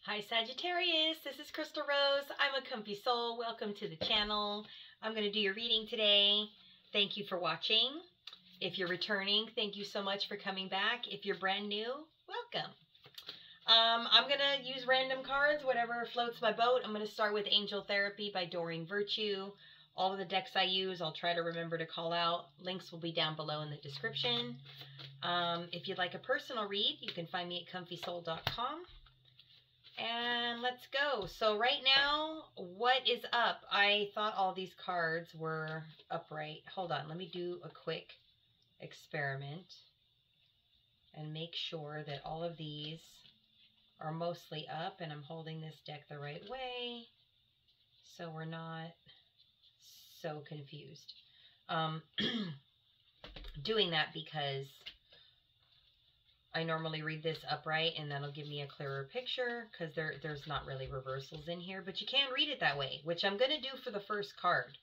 Hi Sagittarius, this is Crystal Rose. I'm a comfy soul. Welcome to the channel. I'm going to do your reading today. Thank you for watching. If you're returning, thank you so much for coming back. If you're brand new, welcome. I'm going to use random cards, whatever floats my boat. I'm going to start with Angel Therapy by Doreen Virtue. All of the decks I use, I'll try to remember to call out. Links will be down below in the description. If you'd like a personal read, you can find me at comfysoul.com. And let's go. So right now, what is up? I thought all these cards were upright. Hold on, let me do a quick experiment and make sure that all of these are mostly up and I'm holding this deck the right way so we're not so confused. Doing that because I normally read this upright and that'll give me a clearer picture because there's not really reversals in here, but you can read it that way, which I'm going to do for the first card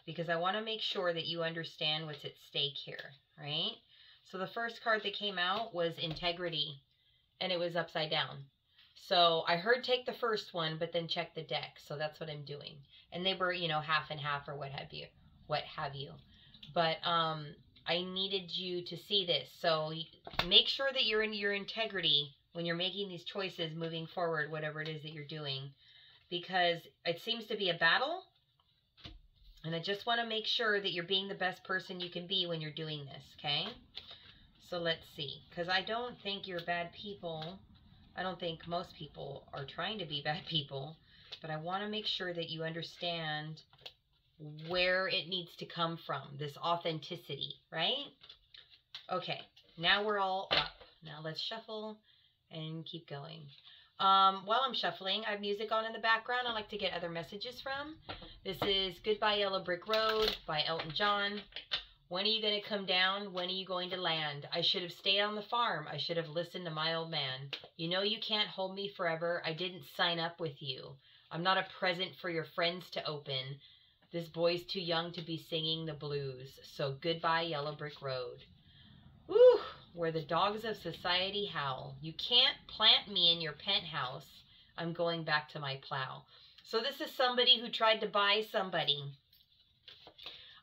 because I want to make sure that you understand what's at stake here, right? So the first card that came out was Integrity and it was upside down. So I heard take the first one, but then check the deck. So that's what I'm doing. And they were, you know, half and half or what have you. But, I needed you to see this. So make sure that you're in your integrity when you're making these choices moving forward, whatever it is that you're doing, because it seems to be a battle. And I just want to make sure that you're being the best person you can be when you're doing this. Okay. So let's see, because I don't think you're bad people. I don't think most people are trying to be bad people, but I want to make sure that you understand where it needs to come from, this authenticity, right? Okay, now we're all up. Now let's shuffle and keep going. While I'm shuffling, I have music on in the background I like to get other messages from. This is Goodbye Yellow Brick Road by Elton John. When are you going to come down? When are you going to land? I should have stayed on the farm. I should have listened to my old man. You know you can't hold me forever. I didn't sign up with you. I'm not a present for your friends to open. This boy's too young to be singing the blues. So goodbye, Yellow Brick Road. Woo! Where the dogs of society howl. You can't plant me in your penthouse. I'm going back to my plow. So this is somebody who tried to buy somebody,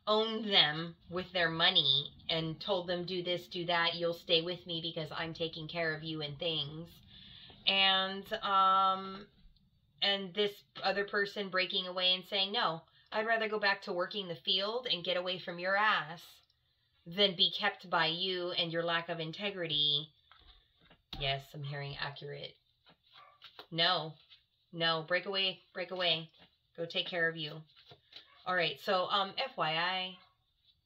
owned them with their money, and told them, do this, do that. You'll stay with me because I'm taking care of you and things. And this other person breaking away and saying, no, I'd rather go back to working the field and get away from your ass than be kept by you and your lack of integrity. Yes, I'm hearing accurate. No, break away, go take care of you. All right, so FYI,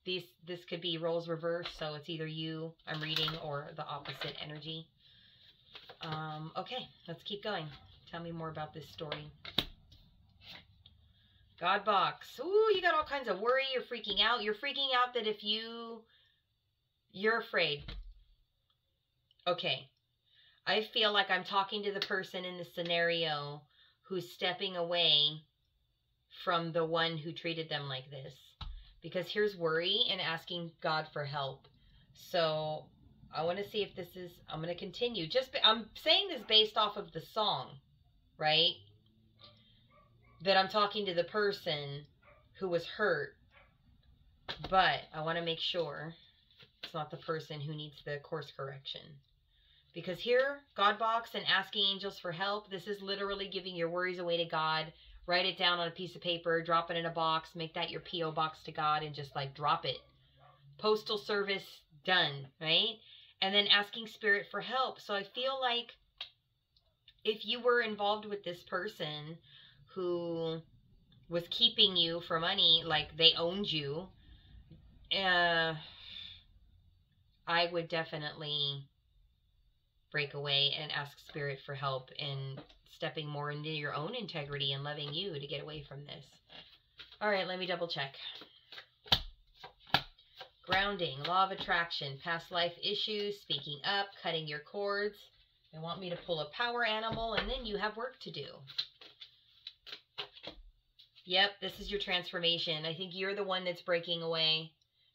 this could be roles reversed, so it's either you I'm reading or the opposite energy. Okay, let's keep going. Tell me more about this story. God box. Ooh, you got all kinds of worry. You're freaking out. You're freaking out that if you're afraid. Okay. I feel like I'm talking to the person in the scenario who's stepping away from the one who treated them like this. Because here's worry and asking God for help. So I want to see if this is, I'm going to continue. I'm saying this based off of the song, right? That I'm talking to the person who was hurt, but I want to make sure it's not the person who needs the course correction. Because here, God box and asking angels for help, this is literally giving your worries away to God. Write it down on a piece of paper, drop it in a box, make that your P.O. box to God, and just like drop it. Postal service, done, right? And then asking spirit for help. So I feel like if you were involved with this person who was keeping you for money, like they owned you, I would definitely break away and ask spirit for help in stepping more into your own integrity and loving you to get away from this. All right, let me double check. Grounding, law of attraction, past life issues, speaking up, cutting your cords. They want me to pull a power animal, and then you have work to do. Yep, this is your transformation. I think you're the one that's breaking away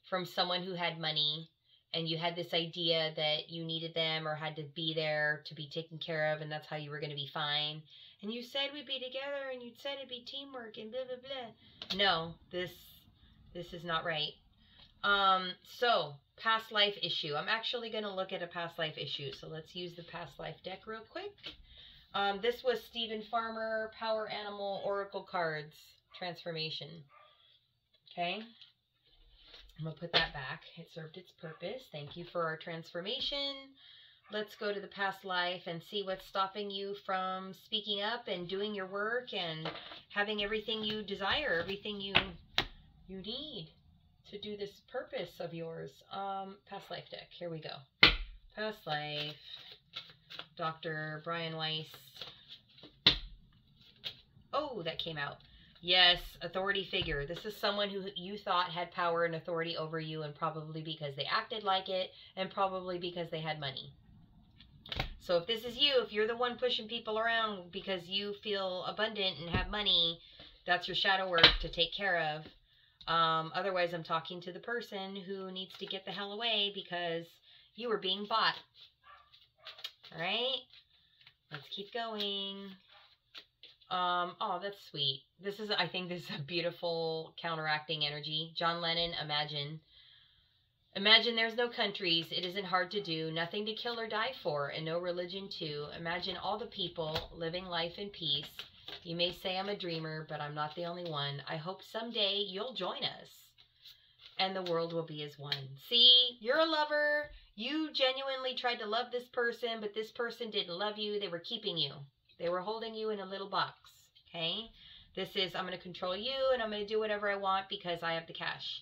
from someone who had money and you had this idea that you needed them or had to be there to be taken care of, and that's how you were going to be fine. And you said we'd be together, and you said it'd be teamwork, and blah, blah, blah. No, this is not right. So, past life issue. I'm actually going to look at a past life issue. So let's use the past life deck real quick. This was Stephen Farmer, Power Animal, Oracle Cards, Transformation. Okay. I'm going to put that back. It served its purpose. Thank you for our transformation. Let's go to the past life and see what's stopping you from speaking up and doing your work and having everything you desire, everything you need to do this purpose of yours. Past life deck. Here we go. Past life. Dr. Brian Weiss. Oh, that came out. Yes, authority figure. This is someone who you thought had power and authority over you, and probably because they acted like it, and probably because they had money. So if this is you, if you're the one pushing people around because you feel abundant and have money, that's your shadow work to take care of. Otherwise, I'm talking to the person who needs to get the hell away because you were being bought. All right, let's keep going. Oh, that's sweet. I think this is a beautiful counteracting energy. John Lennon, Imagine. Imagine there's no countries. It isn't hard to do. Nothing to kill or die for, and no religion too. Imagine all the people living life in peace. You may say I'm a dreamer, but I'm not the only one. I hope someday you'll join us, and the world will be as one. See, you're a lover. You genuinely tried to love this person, but this person didn't love you. They were keeping you. They were holding you in a little box, okay? This is, I'm going to control you, and I'm going to do whatever I want because I have the cash.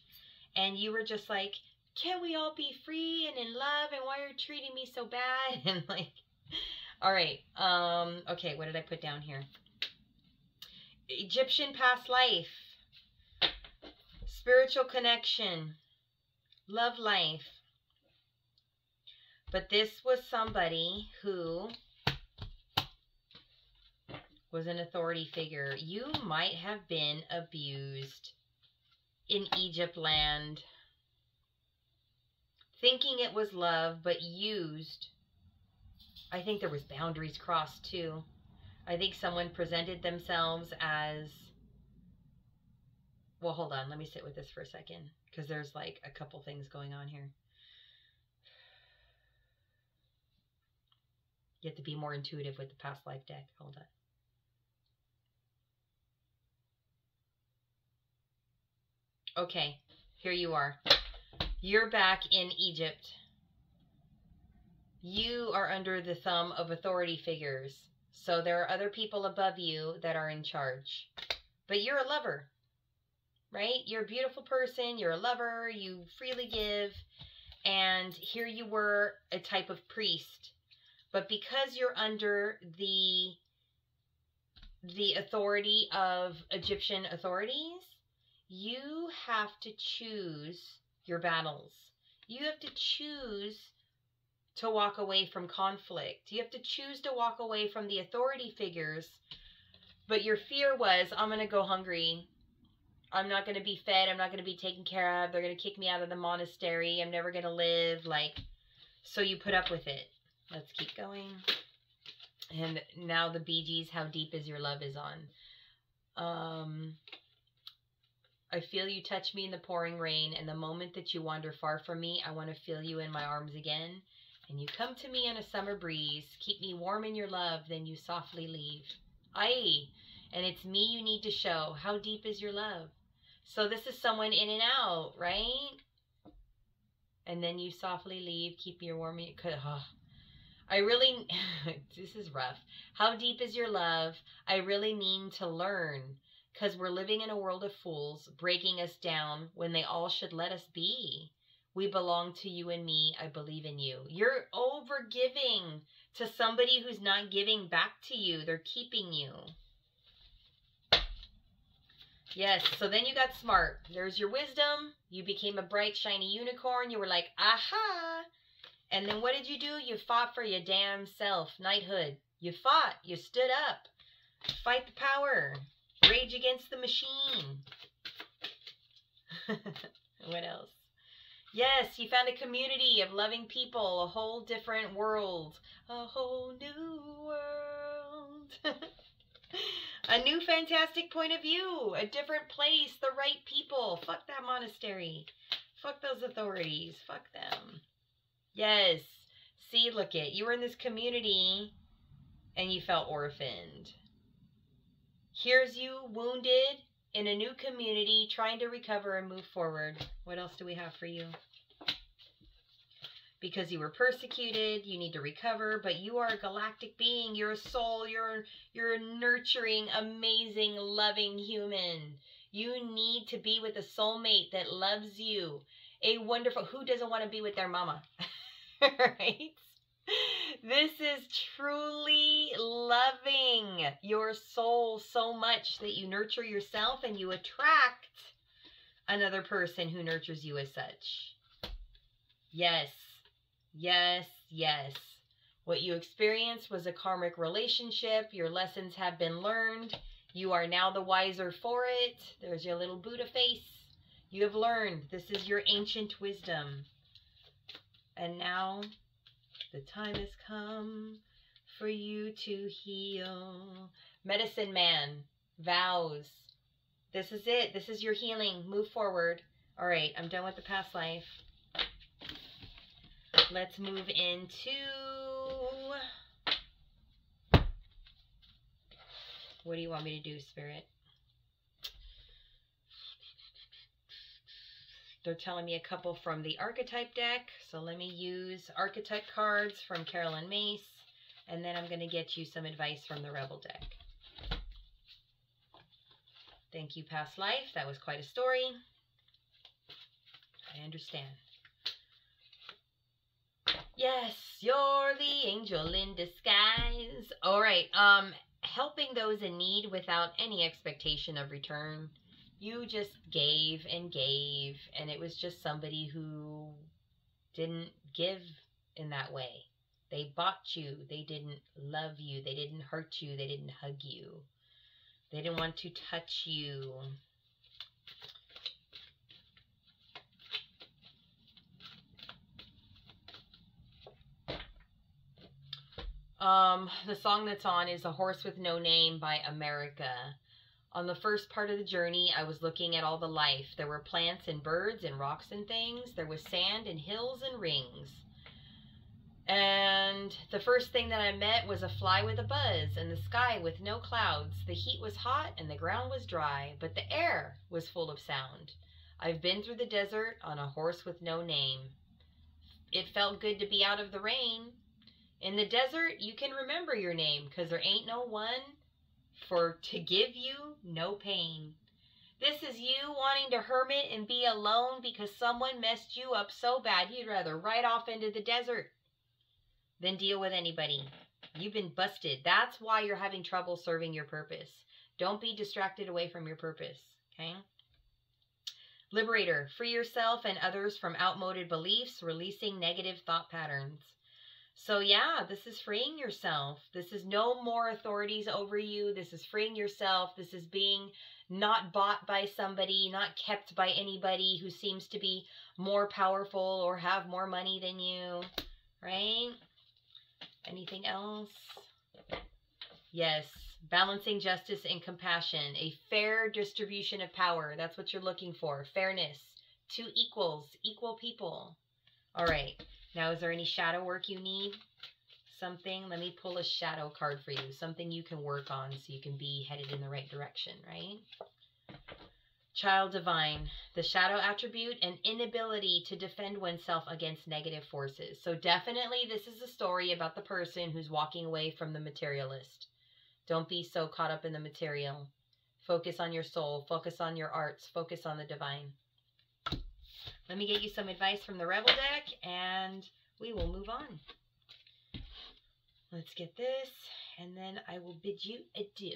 And you were just like, can't we all be free and in love, and why are you treating me so bad? And like, all right, okay, what did I put down here? Egyptian past life, spiritual connection, love life. But this was somebody who was an authority figure. You might have been abused in Egypt land, thinking it was love, but used. I think there was boundaries crossed too. I think someone presented themselves as, well, hold on, let me sit with this for a second, because there's like a couple things going on here. You have to be more intuitive with the past life deck. Hold on. Okay, here you are. You're back in Egypt. You are under the thumb of authority figures. So there are other people above you that are in charge. But you're a lover, right? You're a beautiful person. You're a lover. You freely give. And here you were, a type of priest. But because you're under the authority of Egyptian authorities, you have to choose your battles. You have to choose to walk away from conflict. You have to choose to walk away from the authority figures. But your fear was, I'm going to go hungry. I'm not going to be fed. I'm not going to be taken care of. They're going to kick me out of the monastery. I'm never going to live. Like, so you put up with it. Let's keep going. And now the Bee Gees, How Deep Is Your Love is on. I feel you touch me in the pouring rain, and the moment that you wander far from me, I want to feel you in my arms again. And you come to me in a summer breeze, keep me warm in your love, then you softly leave. Aye, and it's me you need to show. How deep is your love? So this is someone in and out, right? And then you softly leave, keep me warm. I really, this is rough. How deep is your love? I really mean to learn. Because we're living in a world of fools, breaking us down when they all should let us be. We belong to you and me. I believe in you. You're over-giving to somebody who's not giving back to you. They're keeping you. Yes, so then you got smart. There's your wisdom. You became a bright, shiny unicorn. You were like, aha. And then what did you do? You fought for your damn self. Knighthood. You fought. You stood up. Fight the power. Rage against the machine. What else? Yes, you found a community of loving people, a whole different world, a whole new world. A new fantastic point of view, a different place, the right people. Fuck that monastery. Fuck those authorities. Fuck them. Yes. See, look it. You were in this community and you felt orphaned. Here's you wounded in a new community, trying to recover and move forward. What else do we have for you? Because you were persecuted, you need to recover, but you are a galactic being. You're a soul. You're a nurturing, amazing, loving human. You need to be with a soulmate that loves you. A wonderful, who doesn't want to be with their mama? Right? This is truly loving your soul so much that you nurture yourself and you attract another person who nurtures you as such. Yes. Yes, yes. What you experienced was a karmic relationship. Your lessons have been learned. You are now the wiser for it. There's your little Buddha face. You have learned. This is your ancient wisdom. And now the time has come for you to heal. Medicine man, vows. This is it. This is your healing. Move forward. All right, I'm done with the past life. Let's move into, what do you want me to do, Spirit? They're telling me a couple from the archetype deck. So let me use archetype cards from Carolyn Mace. And then I'm going to get you some advice from the Rebel deck. Thank you, past life. That was quite a story. I understand. Yes, you're the angel in disguise. All right. Helping those in need without any expectation of return. You just gave and gave, and it was just somebody who didn't give in that way. They bought you. They didn't love you. They didn't hurt you. They didn't hug you. They didn't want to touch you. The song that's on is A Horse with No Name by America. On the first part of the journey, I was looking at all the life. There were plants and birds and rocks and things. There was sand and hills and rings. And the first thing that I met was a fly with a buzz and the sky with no clouds. The heat was hot and the ground was dry, but the air was full of sound. I've been through the desert on a horse with no name. It felt good to be out of the rain. In the desert, you can remember your name because there ain't no one to give you no pain. This is you wanting to hermit and be alone because someone messed you up so bad you'd rather ride off into the desert than deal with anybody. You've been busted. That's why you're having trouble serving your purpose. Don't be distracted away from your purpose, okay? Liberator, free yourself and others from outmoded beliefs, releasing negative thought patterns. So yeah, this is freeing yourself. This is no more authorities over you. This is freeing yourself. This is being not bought by somebody, not kept by anybody who seems to be more powerful or have more money than you, right? Anything else? Yes, balancing justice and compassion, a fair distribution of power. That's what you're looking for. Fairness, two equals, equal people. All right. Now, is there any shadow work you need? Something, let me pull a shadow card for you. Something you can work on so you can be headed in the right direction, right? Child divine, the shadow attribute, an inability to defend oneself against negative forces. So definitely this is a story about the person who's walking away from the materialist. Don't be so caught up in the material. Focus on your soul. Focus on your arts. Focus on the divine. Let me get you some advice from the Rebel deck, and we will move on. Let's get this, and then I will bid you adieu.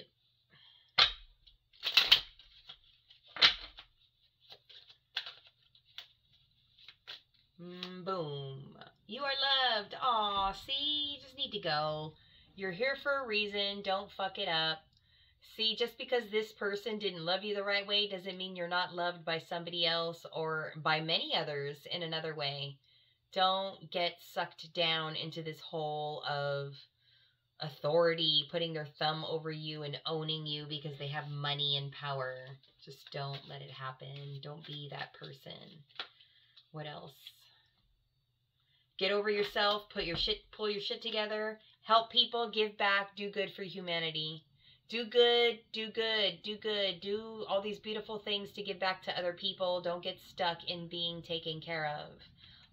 Boom. You are loved. Aw, see? You just need to go. You're here for a reason. Don't fuck it up. See, just because this person didn't love you the right way doesn't mean you're not loved by somebody else or by many others in another way. Don't get sucked down into this hole of authority, putting their thumb over you and owning you because they have money and power. Just don't let it happen. Don't be that person. What else? Get over yourself, pull your shit together, help people, give back, do good for humanity. Do good, do good, do good. Do all these beautiful things to give back to other people. Don't get stuck in being taken care of.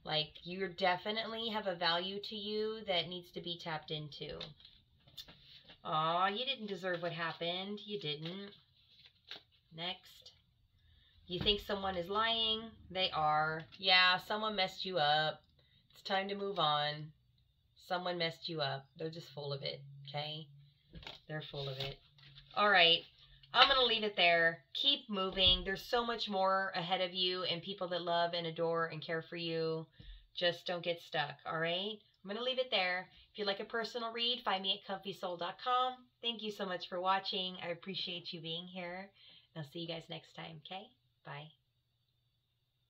Like, you definitely have a value to you that needs to be tapped into. Aw, you didn't deserve what happened. You didn't. Next. You think someone is lying? They are. Yeah, someone messed you up. It's time to move on. Someone messed you up. They're just full of it, okay? They're full of it. All right. I'm going to leave it there. Keep moving. There's so much more ahead of you and people that love and adore and care for you. Just don't get stuck, all right? I'm going to leave it there. If you'd like a personal read, find me at comfysoul.com. Thank you so much for watching. I appreciate you being here. I'll see you guys next time, okay? Bye.